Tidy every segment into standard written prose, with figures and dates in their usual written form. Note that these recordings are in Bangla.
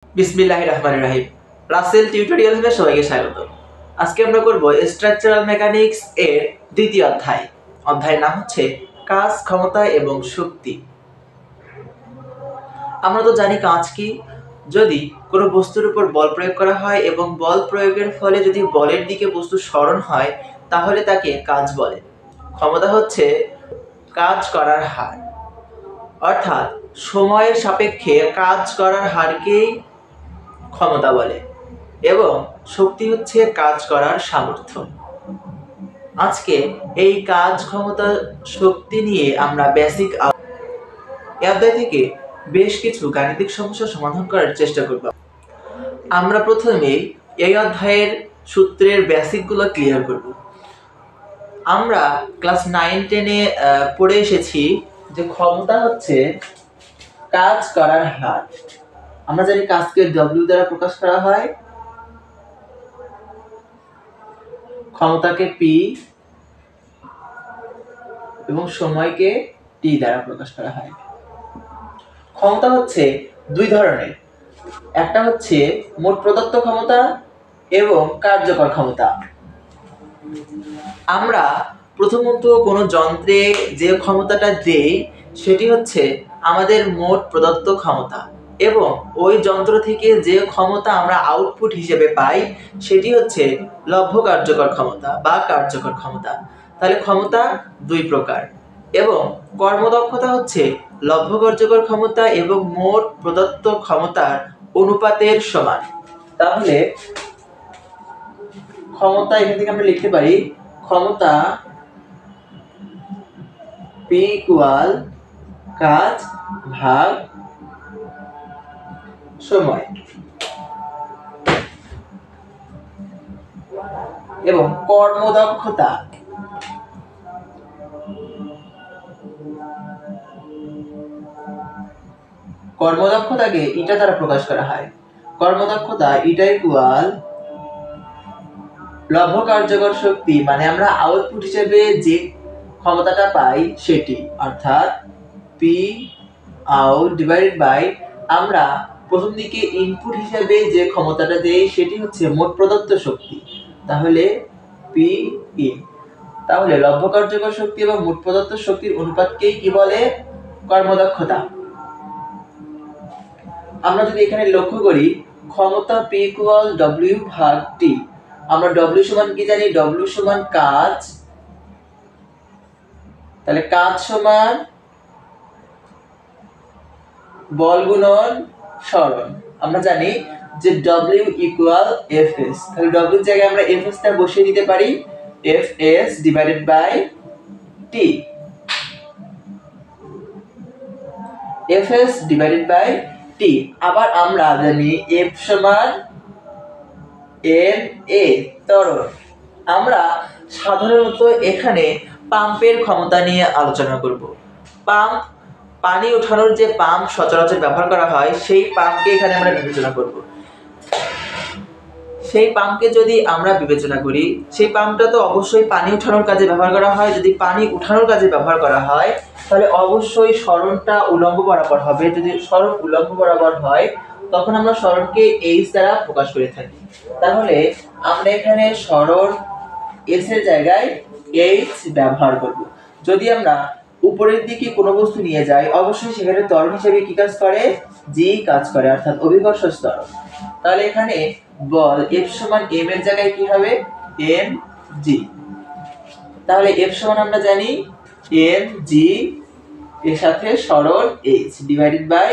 বিসমিল্লাহির রহমানির রহিম। রাসেল টিউটোরিয়াল থেকে সবাইকে স্বাগত। আজকে আমরা করব স্ট্রাকচারাল মেকানিক্স এর দ্বিতীয় অধ্যায়। অধ্যায়ের নাম হচ্ছে কাজ, ক্ষমতা এবং শক্তি। আমরা তো জানি কাজ কি। যদি কোনো বস্তুর উপর বল প্রয়োগ করা হয় এবং বল প্রয়োগের ফলে যদি বলের দিকে বস্তু সরণ হয় তাহলে তাকে কাজ বলে। ক্ষমতা হচ্ছে কাজ করার হার, অর্থাৎ সময়ের সাপেক্ষে কাজ করার হারকেই ক্ষমতা বলে এবং শক্তি হচ্ছে কাজ করার সামর্থ্য। আজকে এই কাজ, ক্ষমতা, শক্তি নিয়ে আমরা বেসিক অধ্যায় থেকে বেশ কিছু গাণিতিক সমস্যা সমাধান করার চেষ্টা করব। আমরা প্রথমে এই অধ্যায়ের সূত্রের বেসিকগুলো ক্লিয়ার করব। আমরা ক্লাস 9-10-এ পড়ে এসেছি যে ক্ষমতা হচ্ছে কাজ করার হার। আমরা জানি কাজকে W দ্বারা প্রকাশ করা হয়, ক্ষমতাকে P এবং সময়কে T দ্বারা প্রকাশ করা হয়। ক্ষমতা হচ্ছে দুই ধরনের, একটা হচ্ছে মোট প্রদত্ত ক্ষমতা এবং কার্যকর ক্ষমতা। আমরা প্রথমত কোনো যন্ত্রে যে ক্ষমতাটা দেই সেটি হচ্ছে আমাদের মোট প্রদত্ত ক্ষমতা এবং ওই যন্ত্র থেকে যে ক্ষমতা আমরা আউটপুট হিসেবে পাই সেটি হচ্ছে লব্ধ কার্যকর ক্ষমতা বা কার্যকর ক্ষমতা। তাহলে ক্ষমতা দুই প্রকার এবং কর্মদক্ষতা হচ্ছে লব্ধ কার্যকর ক্ষমতা এবং মোট প্রদত্ত ক্ষমতার অনুপাতের সমান। তাহলে ক্ষমতা এখান থেকে আমরা লিখতে পারি ক্ষমতা P ইকুয়াল কাজ ভাগ সময় এবং কর্মদক্ষতা কর্মদক্ষতাকে ইটা দ্বারা প্রকাশ করা হয়। কর্মদক্ষতা ইটা ইকুয়াল লব্ধ কার্যকর শক্তি, মানে আমরা আউটপুট হিসেবে যে ক্ষমতাটা পাই সেটি, অর্থাৎ P আউট ডিভাইডেড বাই আমরা প্রথম দিকে ইনপুট হিসেবে যে ক্ষমতাটা দেই সেটি হচ্ছে মোট প্রদত্ত শক্তি, তাহলে P ইন। তাহলে লব্ধ কার্যকর শক্তি এবং মোট প্রদত্ত শক্তির অনুপাতকেই কি বলে? কর্মদক্ষতা। আমরা যদি এখানে লক্ষ্য করি ক্ষমতা P ইকুয়াল W ভাগ T, আমরা W সমান কি জানি? W সমান কাজ, তাহলে কাজ সমান বল গুণন সরণ। আমরা জানি যে W ইকুয়াল Fs, তাহলে W এর জায়গায় আমরা Fs টা বসিয়ে দিতে পারি, Fs divided by T। Fs divided by T। আবার আমরা জানি F সমান ma ত্বরণ। আমরা সাধারণত এখানে পাম্পের ক্ষমতা নিয়ে আলোচনা করব। পাম্প, পানি ওঠানোর যে পাম্প সচরাচর ব্যবহার করা হয় সেই পাম্পকে এখানে আমরা বিবেচনা করব। সেই পাম্পকে যদি আমরা বিবেচনা করি, সেই পাম্পটা তো অবশ্যই পানি ওঠানোর কাজে ব্যবহার করা হয়। যদি পানি উঠানোর কাজে ব্যবহার করা হয় তাহলে অবশ্যই সরণটা উলম্ব বরাবর হবে। যদি সরণ উলম্ব বরাবর হয় তখন আমরা সরণকে h দ্বারা প্রকাশ করে থাকি। তাহলে আমরা এখানে সরণ s এর জায়গায় h ব্যবহার করব। যদি আমরা উপরের দিকে কোনো বস্তু নিয়ে যাই অবশ্যই সেখানে ত্বরণ হিসেবে কি কাজ করে? g কাজ করে, অর্থাৎ অভিকর্ষ ত্বরণ। তাহলে এখানে বল F সমান m এর জায়গায় কি হবে? mg। তাহলে F সমান আমরা জানি mg এর সাথে সরণ h ডিভাইডেড বাই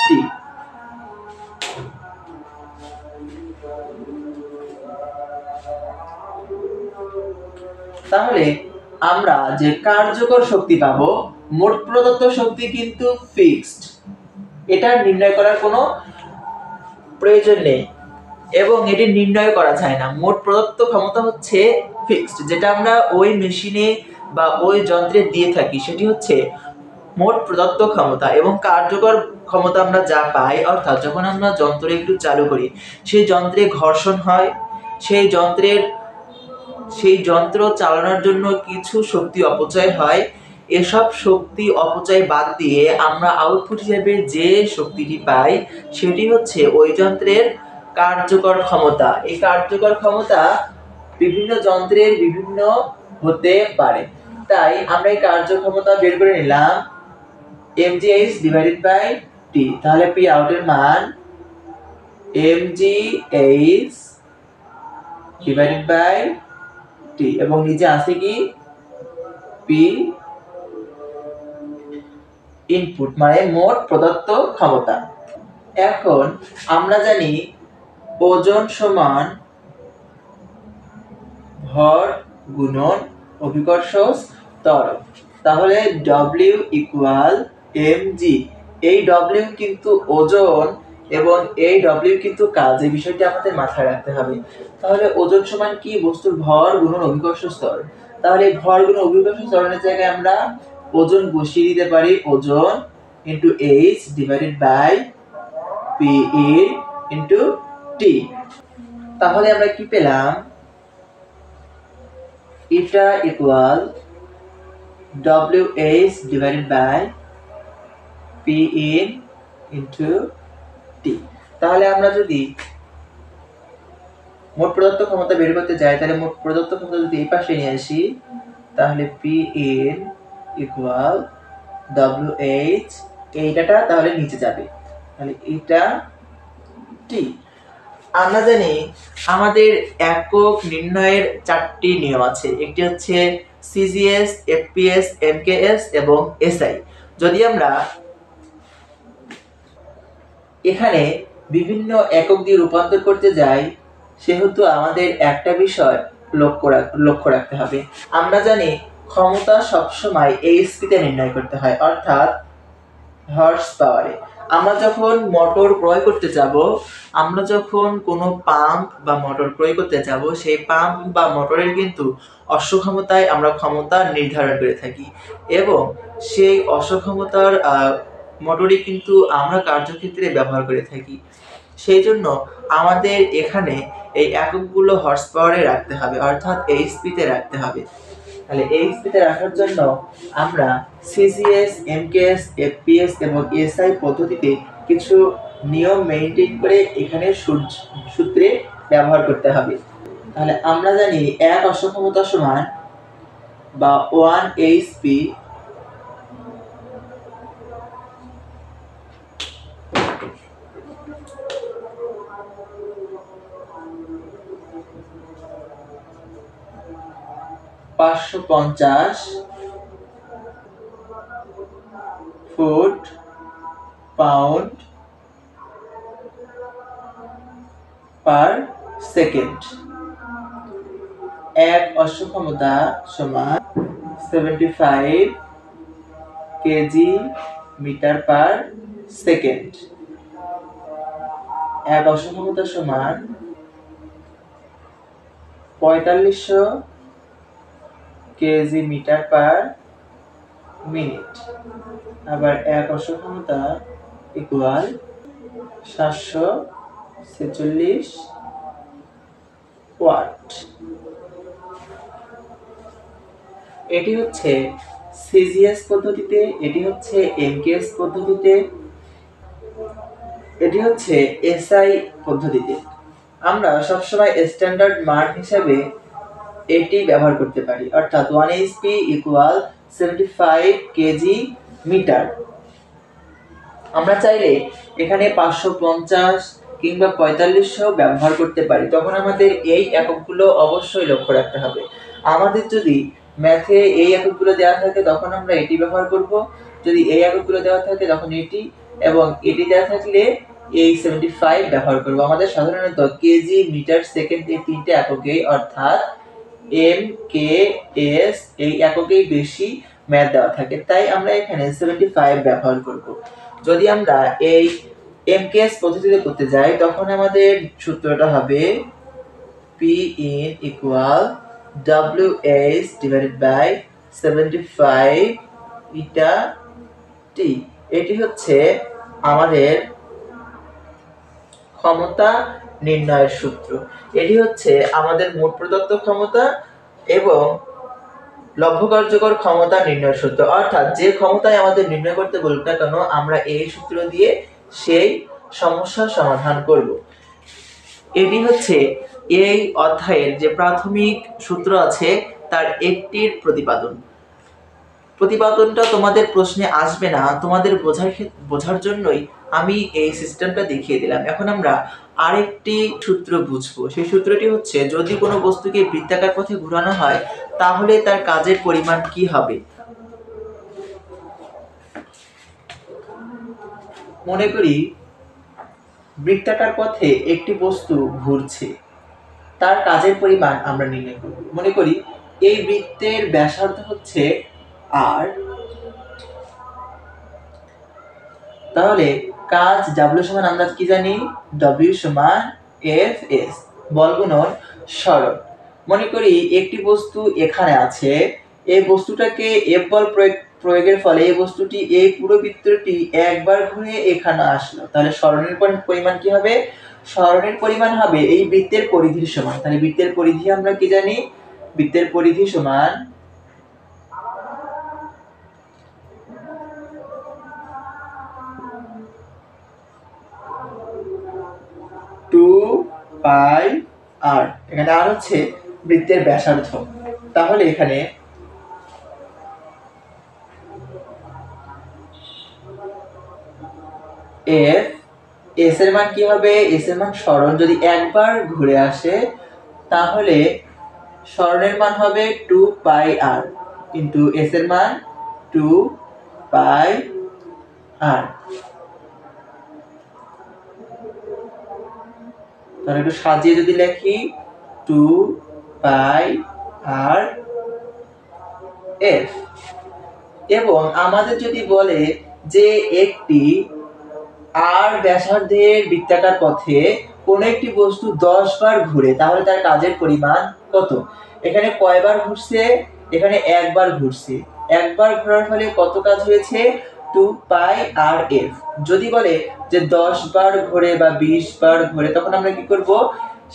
t। তাহলে আমরা যে কার্যকর শক্তি পাবো, মোট প্রদত্ত শক্তি কিন্তু ফিক্সড, এটা নির্ণয় করার কোনো প্রয়োজন নেই এবং এটি নির্ণয় করা যায় না। মোট প্রদত্ত ক্ষমতা হচ্ছে ফিক্সড, যেটা আমরা ওই মেশিনে বা ওই যন্ত্রে দিয়ে থাকি সেটি হচ্ছে মোট প্রদত্ত ক্ষমতা। এবং কার্যকর ক্ষমতা আমরা যা পাই, অর্থাৎ যখন আমরা যন্ত্র একটু চালু করি সেই যন্ত্রে ঘর্ষণ হয়, সেই যন্ত্র চালানোর জন্য কিছু শক্তি অপচয় হয় এসব শক্তি অপচয় বাদ দিয়ে আমরা আউটপুট হিসেবে যে শক্তিটি পাই সেটি হচ্ছে ওই যন্ত্রের কার্যকর ক্ষমতা। এই কার্যকর ক্ষমতা বিভিন্ন যন্ত্রের বিভিন্ন হতে পারে, তাই আমরা এই কার্যক্ষমতা বের করে নিলাম mgh ডিভাইডেড বাই t। তাহলে পি আউটের মান mgh ডিভাইডেড বাই t এবং নিচে আছে কি পি ইনপুট মানে মোট প্রদত্ত ক্ষমতা। এখন আমরা জানি ওজন সমান ভর গুণন অভিকর্ষ ত্বরণ। তাহলে W ইকুয়াল mg। এই W কিন্তু ওজন এবং এই W কিন্তু কাজ, এই বিষয়টি আমাদের মাথায় রাখতে হবে। তাহলে ওজন সমান কি? বস্তুর ভর গুণন অভিকর্ষ ত্বরণ। তাহলে ভর গুণন অভিকর্ষ ত্বরণের জায়গায় আমরা ওজন বসিয়ে দিতে পারি, ওজন into h divided by P into t। তাহলে আমরা কি পেলাম? এটা equal WH divided by P in into T। তাহলে আমরা যদি মোট প্রদত্ত ক্ষমতা বের করতে যাই, তাহলে মোট প্রদত্ত ক্ষমতা যদি এই পাশে নিয়ে আসি, তাহলে P in ইকুয়াল WH, এইটা তাহলে নিচে যাবে, তাহলে এটা T। আমরা জানি আমাদের একক নির্ণয়ের 4টি নিয়ম আছে। একটি হচ্ছে সিজিএস, এফপিএস, এমকেএস এবং এসআই। যদি আমরা এখানে বিভিন্ন একক দিয়ে রূপান্তর করতে যাই, সেহেতু আমাদের একটা বিষয় লক্ষ্য রাখতে হবে। আমরা জানি ক্ষমতা সবসময় এইচপি তে নির্ণয় করতে হয়, অর্থাৎ হর্স পাওয়ারে। আমরা যখন মোটর ক্রয় করতে যাব, আমরা যখন কোনো পাম্প বা মোটর ক্রয় করতে যাব, সেই পাম্প বা মোটরের কিন্তু অশ্ব ক্ষমতায় আমরা ক্ষমতা নির্ধারণ করে থাকি এবং সেই অশ্ব ক্ষমতার মোটরই কিন্তু আমরা কার্যক্ষেত্রে ব্যবহার করে থাকি। সেই জন্য আমাদের এখানে এই এককগুলো হর্স পাওয়ারে রাখতে হবে, অর্থাৎ এইচপি তে রাখতে হবে। তাহলে এইচপি তে রাখার জন্য আমরা সিজিএস, এমকেএস, এফপিএস এবং এসআই পদ্ধতিতে কিছু নিয়ম মেইনটেইন করে এখানে সূত্রে ব্যবহার করতে হবে। তাহলে আমরা জানি 1 অশ্ব ক্ষমতা সমান বা 1 HP (550 foot pound per second. 1 অশ্ব ক্ষমতা সমান 75 কেজি মিটার পার সেকেন্ড। 1 অশ্ব ক্ষমতা সমান 4500 কেজি মিটার পার মিনিট। আবার 1 অশ্ব ক্ষমতা ইকুয়াল 746 ওয়াট। এটি হচ্ছে সিজিএস পদ্ধতিতে, এটি হচ্ছে এমকেএস পদ্ধতিতে, এটি হচ্ছে এসআই পদ্ধতিতে। আমরা সবসময় স্ট্যান্ডার্ড মান হিসেবে এটি ব্যবহার করতে পারি, অর্থাৎ 1 এইচপি ইকুয়াল 75 কেজি মিটার। আমরা চাইলে এখানে 550 কিংবা 4500 ব্যবহার করতে পারি, তখন আমাদের এই এককগুলো অবশ্যই লক্ষ্য রাখতে হবে। আমাদের যদি ম্যাথে এই এককগুলো দেওয়া থাকে তখন আমরা এটি ব্যবহার করব, যদি এই এককগুলো দেওয়া থাকে তখন এটি, এবং এটি দেওয়া থাকলে এই 75 ব্যবহার করব। আমাদের সাধারণত কেজি, মিটার, সেকেন্ড এই তিনটে এককেই, অর্থাৎ এম, কে, এস এই এককেই বেশি ম্যাথ দেওয়া থাকে, তাই আমরা এখানে 75 ব্যবহার করব। যদি আমরা এই এমকেএস পদ্ধতিতে করতে যাই, তখন আমাদের সূত্রটা হবে P in equal WH divided by 75 eta T. এটি হচ্ছে আমাদের ক্ষমতা নির্ণয়ের সূত্র। এটি হচ্ছে আমাদের মোট প্রদত্ত ক্ষমতা এবং লব্ধ কার্যকর ক্ষমতা নির্ণয় সূত্র, অর্থাৎ যে ক্ষমতায় আমাদের নির্ণয় করতে বলুক না কেন আমরা এই সূত্র দিয়ে সেই সমস্যার সমাধান করব। এটি হচ্ছে এই অধ্যায়ের যে প্রাথমিক সূত্র আছে তার একটির প্রতিপাদন। প্রতিপাদনটা তোমাদের প্রশ্নে আসবে না, তোমাদের বোঝার জন্যই আমি এই সিস্টেমটা দেখিয়ে দিলাম। এখন আমরা আরেকটি সূত্র বুঝবো। সেই সূত্রটি হচ্ছে, যদি কোনো বস্তুকে বৃত্তাকার পথে ঘোরানো হয় তাহলে তার কাজের পরিমাণ কি হবে। মনে করি বৃত্তাকার পথে একটি বস্তু ঘুরছে, তার কাজের পরিমাণ আমরা নির্ণয় করব। মনে করি এই বৃত্তের ব্যাসার্ধ হচ্ছে r, তাহলে কাজ W সমান আমরা কি জানি, W সমান Fs, বল গুণন সরণ। মনে করি একটি বস্তু এখানে আছে, এই বস্তুটাকে F বল প্রয়োগের ফলে এই বস্তুটি এই পুরো বৃত্তটি একবার ঘুরে এখানে আসলো, তাহলে সরণের পরিমাণ কি হবে, সরণের পরিমাণ হবে এই বৃত্তের পরিধির সমান। তাহলে বৃত্তের পরিধি আমরা কি জানি, বৃত্তের পরিধি সমান টু পাই আর, এখানে আর হচ্ছে বৃত্তের ব্যাসার্ধ। তাহলে এখানে এফ, এস এর মান কি হবে, এস এর মান সরণ যদি একবার ঘুরে আসে তাহলে সরণের মান হবে 2 পাই আর, কিন্তু এস এর মান 2 পাই আর। তাহলে একটু সাজিয়ে যদি লিখি 2 পাই আর এফ। এবং আমাদের যদি বলে যে একটি আর ব্যাসার্ধের বৃত্তাকার পথে কোন একটি বস্তু 10 বার ঘুরে, তাহলে তার কাজের পরিমাণ কত। এখানে কয়বার ঘুরছে, এখানে একবার ঘুরছে, একবার ঘোরার ফলে কত কাজ হয়েছে, 2 পাই আর এফ। যদি বলে যে 10 বার ঘুরে বা 20 বার ঘুরে, তখন আমরা কি করব,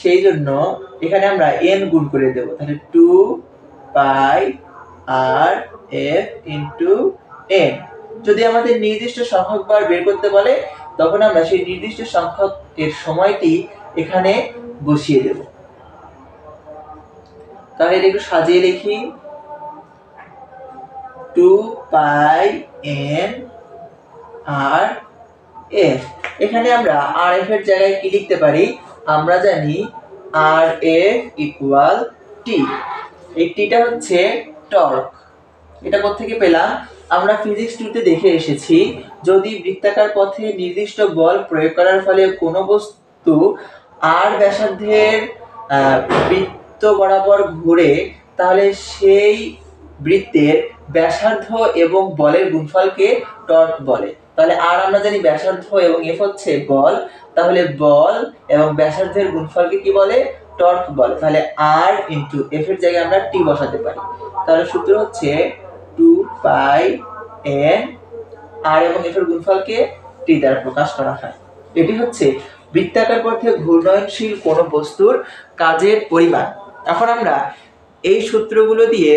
সেই জন্য এখানে আমরা n গুণ করে দেব। তাহলে 2 পাই আর এফ ইনটু n। যদি আমাদের নির্দিষ্ট সংখ্যক বার বের করতে বলে তখন আমরা সেই নির্দিষ্ট সংখ্যক এর সময়টি এখানে বসিয়ে দেব। তাহলে এটা একটু সাজিয়ে লিখি 2 পাই n আর f। এখানে আমরা আর এফ এর জায়গায় কি লিখতে পারি, আমরা জানি আর এফ ইকুয়াল টি। এই টিটা হচ্ছে টর্ক। এটা কোথা থেকে পেলাম, আমরা ফিজিক্স 2 তে দেখে এসেছি, যদি বৃত্তাকার পথে নির্দিষ্ট বল প্রয়োগ করার ফলে কোনো বস্তু আর ব্যাসার্ধের বৃত্ত বরাবর ঘুরে, তাহলে সেই বৃত্তের ব্যাসার্ধ এবং বলের গুণফলকে টর্ক বলে। তাহলে আর আমরা জানি ব্যাসার্ধ এবং এফ হচ্ছে বল, তাহলে বল এবং ব্যাসার্ধের গুণফলকে কি বলে, টর্ক বলে। তাহলে আর ইনটু এফ এর জায়গায় আমরা টি বসাতে পারি। তাহলে সূত্র হচ্ছে 2 পাই n, আর এবং এফ এর গুণফলকে টি দ্বারা প্রকাশ করা হয়। এটি হচ্ছে বৃত্তাকার পথে ঘূর্ণনশীল কোন বস্তুর কাজের পরিমাণ। এখন আমরা এই সূত্রগুলো দিয়ে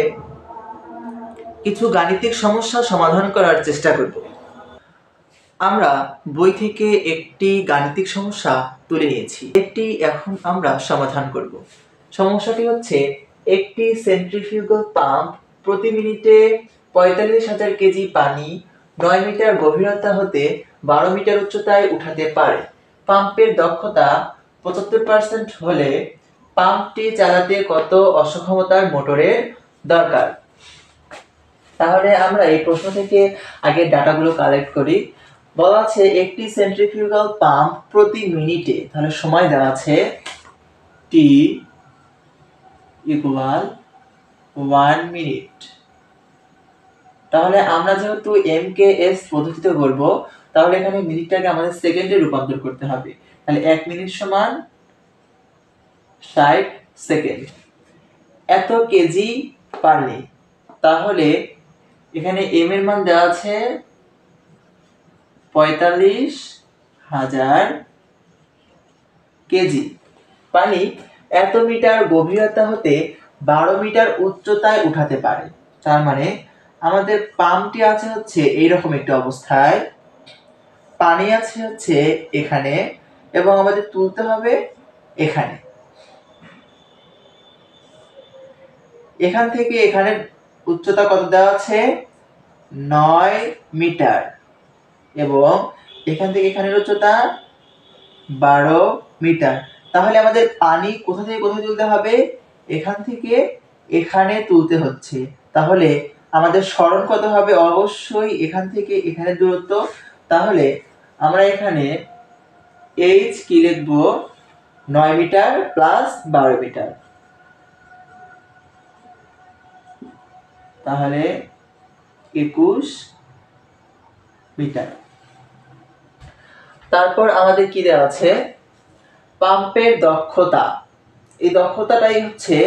কিছু গাণিতিক সমস্যা সমাধান করার চেষ্টা করব। আমরা বই থেকে একটি গাণিতিক সমস্যা তুলে নিয়েছি, এটি এখন আমরা সমাধান করব। সমস্যাটি হচ্ছে, একটি সেন্ট্রিফিউগাল পাম্প প্রতি মিনিটে 45,000 কেজি পানি 9 মিটার গভীরতা হতে 12 মিটার উচ্চতায় উঠাতে পারে। পাম্পের দক্ষতা 75% হলে পাম্পটি চালাতে কত অশ্বক্ষমতার মোটরের দরকার। তাহলে আমরা এই প্রশ্ন থেকে আগে ডাটাগুলো কালেক্ট করি। বলা আছে একটি সেন্ট্রিফিউগাল পাম্প প্রতি মিনিটে, তাহলে সময় দেওয়া আছে t ইকুয়াল 1 মিনিট। তাহলে আমরা যেহেতু mks পদ্ধতিতে করব, তাহলে এখানে মিনিটটাকে আমাদের সেকেন্ডে রূপান্তর করতে হবে। তাহলে 1 মিনিট সমান 60 সেকেন্ড। এত কেজি পানি, তাহলে এখানে m এর মান দেওয়া আছে 45,000 কেজি পানি এত মিটার গভীরতা হতে 12 মিটার উচ্চতায় উঠাতে পারে। তার মানে আমাদের পাম্পটি আছে হচ্ছে এইরকম একটি অবস্থায়, পানি আছে হচ্ছে এখানে, এবং আমাদের তুলতে হবে এখানে। এখান থেকে এখানে উচ্চতা কত দেওয়া আছে? 9 মিটার, এবং এখান থেকে এখানের উচ্চতা 12 মিটার। তাহলে আমাদের পানি কোথা থেকে কোথায় তুলতে হবে? এখান থেকে এখানে তুলতে হচ্ছে। তাহলে আমাদের সরণ কত হবে? অবশ্যই এখান থেকে এখানে দূরত্ব। তাহলে আমরা এখানে h কি লিখব? 9 মিটার প্লাস 12 মিটার। তাহলে 21 মিটার। তারপর আমাদের কি দেওয়া আছে? পাম্পের দক্ষতা। এই দক্ষতাটাই হচ্ছে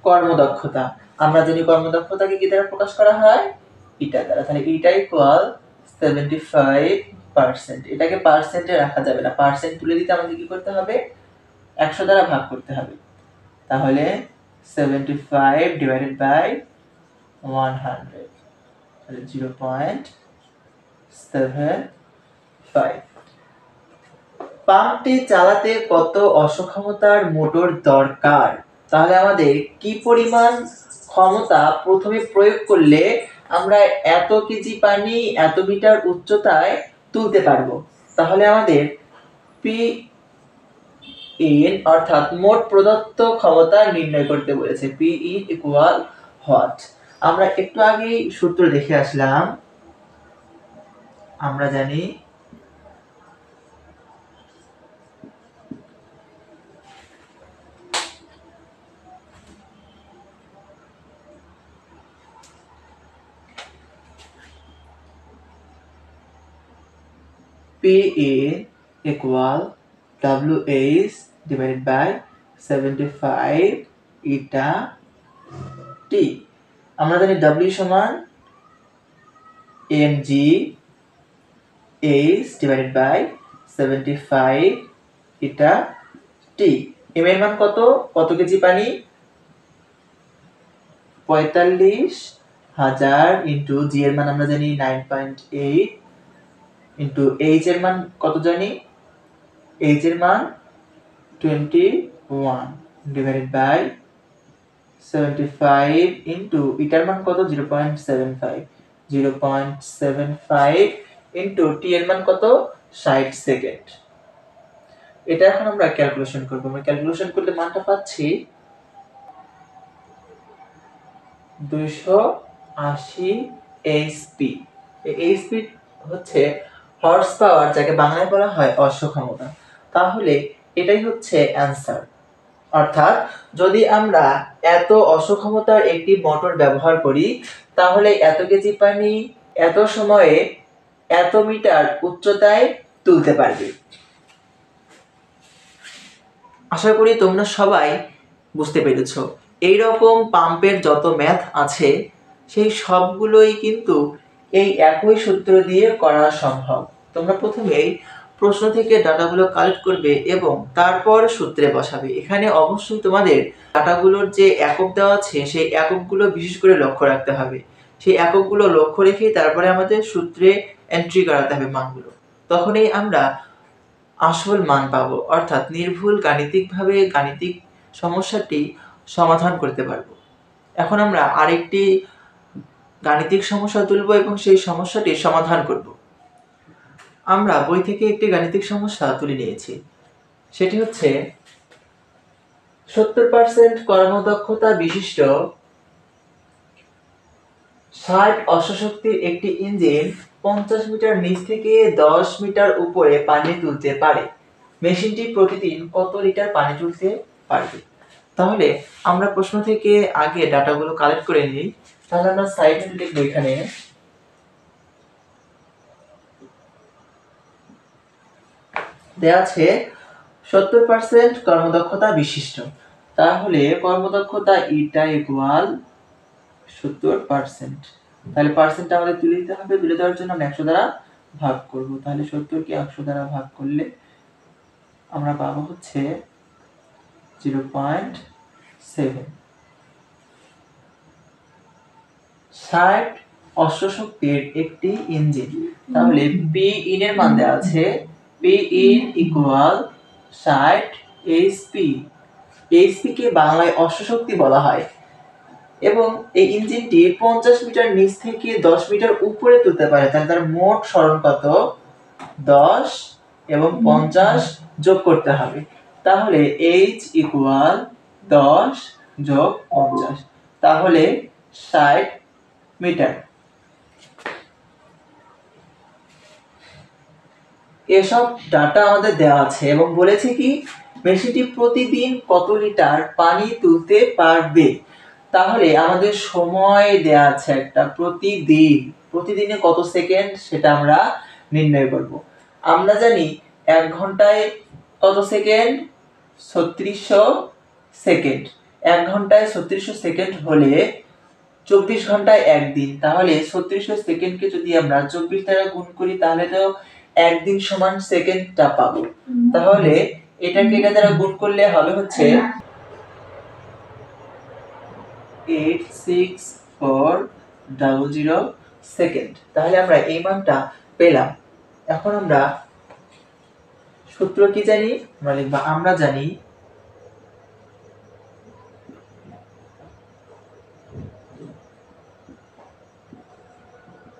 কর্মদক্ষতা। আমরা জানি কর্মদক্ষতাকে কি দ্বারা প্রকাশ করা হয়? ইটা দ্বারা। তাহলে ইটা ইকুয়াল 75%। এটাকে পার্সেন্টে রাখা যাবে না, পার্সেন্ট তুলে দিতে আমাদের কি করতে হবে? 100 দ্বারা ভাগ করতে হবে। তাহলে 75 ডিভাইডেড বাই 100, তাহলে 0.75। পাম্পটি চালাতে কত অশ্বক্ষমতার মোটর দরকার? তাহলে আমাদের কি পরিমাণ ক্ষমতা প্রথমে প্রয়োগ করলে আমরা এত কেজি পানি এত মিটার উচ্চতায় তুলতে পারবো? তাহলে আমাদের পি ইন অর্থাৎ মোট প্রদত্ত ক্ষমতা নির্ণয় করতে বলেছে। P in equal what? আমরা একটু আগেই সূত্র দেখে আসলাম। আমরা জানি P in equal WH divided by 75 eta T। আমরা জানি W সমান mg h divided by 75 eta T। m এর মান কত? কত কেজি পানি? 45,000 ইনটু g এর মান আমরা জানি 9.8 ইনটু h এর মান কত জানি? h এর মান 21 ডিভাইডেড বাই 75 ইনটু এটার মান কত? 0.75 ইনটু t এর মান কত? 60 সেকেন্ড। এটা এখন আমরা ক্যালকুলেশন করব। আমরা ক্যালকুলেশন করলে মানটা পাচ্ছি 280 HP। এই HP হচ্ছে হর্স পাওয়ার, যাকে বাংলায় বলা হয় অশ্বক্ষমতা। তাহলে এটাই হচ্ছে অ্যানসার। অর্থাৎ যদি আমরা এত অশ্বক্ষমতার একটি মোটর ব্যবহার করি তাহলে এত কেজি পানি এত সময়ে এত মিটার উচ্চতায় তুলতে পারবে। আশা করি তোমরা সবাই বুঝতে পেরেছো। এইরকম পাম্পের যত ম্যাথ আছে সেই সবগুলোই কিন্তু এই একই সূত্র দিয়ে করা সম্ভব। তোমরা প্রথমেই প্রশ্ন থেকে ডাটাগুলো কালেক্ট করবে এবং তারপর সূত্রে বসাবে। এখানে অবশ্যই তোমাদের ডাটাগুলোর যে একক দেওয়া আছে সেই এককগুলো বিশেষ করে লক্ষ্য রাখতে হবে। সেই এককগুলো লক্ষ্য রেখে তারপরে আমাদের সূত্রে এন্ট্রি করাতে হবে মানগুলো। তখনই আমরা আসল মান পাবো, অর্থাৎ নির্ভুল গাণিতিকভাবে গাণিতিক সমস্যাটি সমাধান করতে পারবো। এখন আমরা আরেকটি গাণিতিক সমস্যা তুলব এবং সেই সমস্যাটি সমাধান করব। আমরা বই থেকে একটি গাণিতিক সমস্যা তুলে নিয়েছি। সেটি হচ্ছে 70% কর্মদক্ষতা বিশিষ্ট 60 অশ্বশক্তির একটি ইঞ্জিন 50 মিটার নিচ থেকে 10 মিটার উপরে পানি তুলতে পারে। মেশিনটি প্রতিদিন কত লিটার পানি তুলতে পারবে? তাহলে আমরা প্রশ্ন থেকে আগে ডাটাগুলো কালেক্ট করে নিই। তাহলে আমরা সাইডে লিখব, এখানে দেয়া আছে 70% কর্মদক্ষতা বিশিষ্ট। তাহলে কর্মদক্ষতা ইটা ইকুয়াল 70%। তাহলে পার্সেন্টটা আমাদের তুলে দিতে হবে। তুলে দেওয়ার জন্য আমরা 100 দ্বারা ভাগ করব। তাহলে 70 কে 100 দ্বারা ভাগ করলে আমরা পাবো হচ্ছে 0.7। 60 অশ্বশক্তির একটি ইঞ্জিন। তাহলে পি ইন এর মান দেওয়া আছে, P in equal 60 HP. HP কে বাংলায় অশ্বশক্তি বলা হয় এবং এই ইঞ্জিনটি 50 মিটার নিচ থেকে 10 মিটার উপরে তুলতে পারে। তাহলে তার মোট সরণ কত? 10 এবং 50 যোগ করতে হবে। তাহলে h ইকুয়াল 10 যোগ 50, তাহলে 60 মিটার। এসব ডাটা আমাদের দেওয়া আছে এবং বলেছে কি মেশিনটি প্রতিদিন কত লিটার পানি তুলতে পারবে। তাহলে আমাদের সময় দেয়া আছে একটা, প্রতিদিনে কত সেকেন্ড সেটা আমরা নির্ণয় করব। আমরা জানি 1 ঘন্টায় কত সেকেন্ড? 3600 সেকেন্ড। 1 ঘন্টায় 3600 সেকেন্ড হলে 24 ঘন্টায় 1 দিন। তাহলে 3600 সেকেন্ডকে যদি আমরা 24 দ্বারা গুণ করি তাহলে তো 1 দিন সমান সেকেন্ডটা পাবো। তাহলে এটাকে এটা দ্বারা গুণ করলে হবে হচ্ছে 86400 সেকেন্ড। তাহলে আমরা এই মানটা পেলাম। এখন আমরা সূত্র কি জানি? আমরা জানি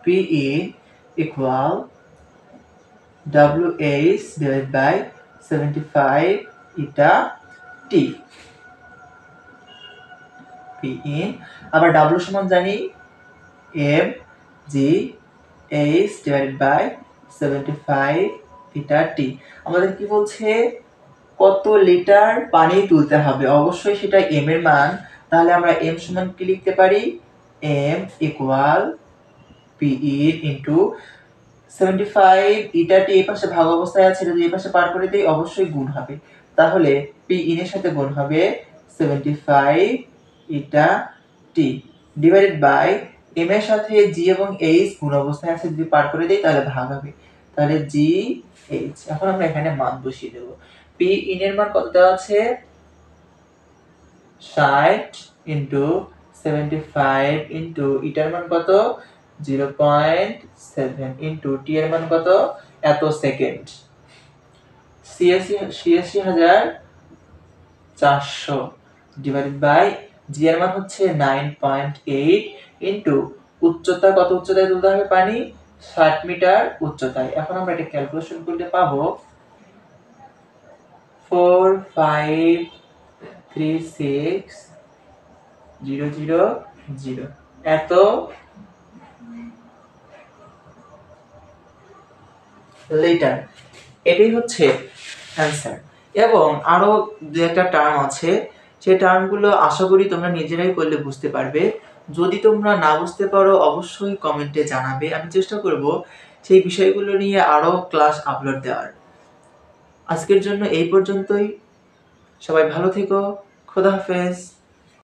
PE equal WH divided by 75 eta T। PE আবার W সমান জানি M G H divided by 75 eta T। আমাদের কি বলছে? কত লিটার পানি তুলতে হবে, অবশ্যই সেটা M এর মান। তাহলে আমরা M সমান কি লিখতে পারি? M equal PE into 75 eta T এই পাশে ভাগ অবস্থায় আছে, যদি এই পাশে পার করে দেই অবশ্যই গুণ হবে। তাহলে PE এর সাথে গুণ হবে 75 eta T divided by M এর সাথে G এবং H গুণ অবস্থায় আছে, যদি পার করে দেই তাহলে ভাগ হবে। তাহলে G H। এখন আমরা এখানে মান বসিয়ে দেব। PE এর মান কত দেওয়া আছে? 60 into 75 into এটার মান কত? 0.7 into t এর মান কত? এত সেকেন্ড। 86400 ডিভাইডেড বাই g এর মান হচ্ছে 9.8 into উচ্চতা, কত উচ্চতায় তুলতে হবে পানি? 60 মিটার উচ্চতায়। এখন আমরা এটা ক্যালকুলেশন করলে পাবো 4536000 এত লিটার। এটাই হচ্ছে অ্যান্সার। এবং আরো দু একটা টার্ম আছে, সেই টার্মগুলো আশা করি তোমরা নিজেরাই করলে বুঝতে পারবে। যদি তোমরা না বুঝতে পারো অবশ্যই কমেন্টে জানাবে, আমি চেষ্টা করব সেই বিষয়গুলো নিয়ে আরো ক্লাস আপলোড দেওয়ার। আজকের জন্য এই পর্যন্তই। সবাই ভালো থেকো। খোদা হাফেজ।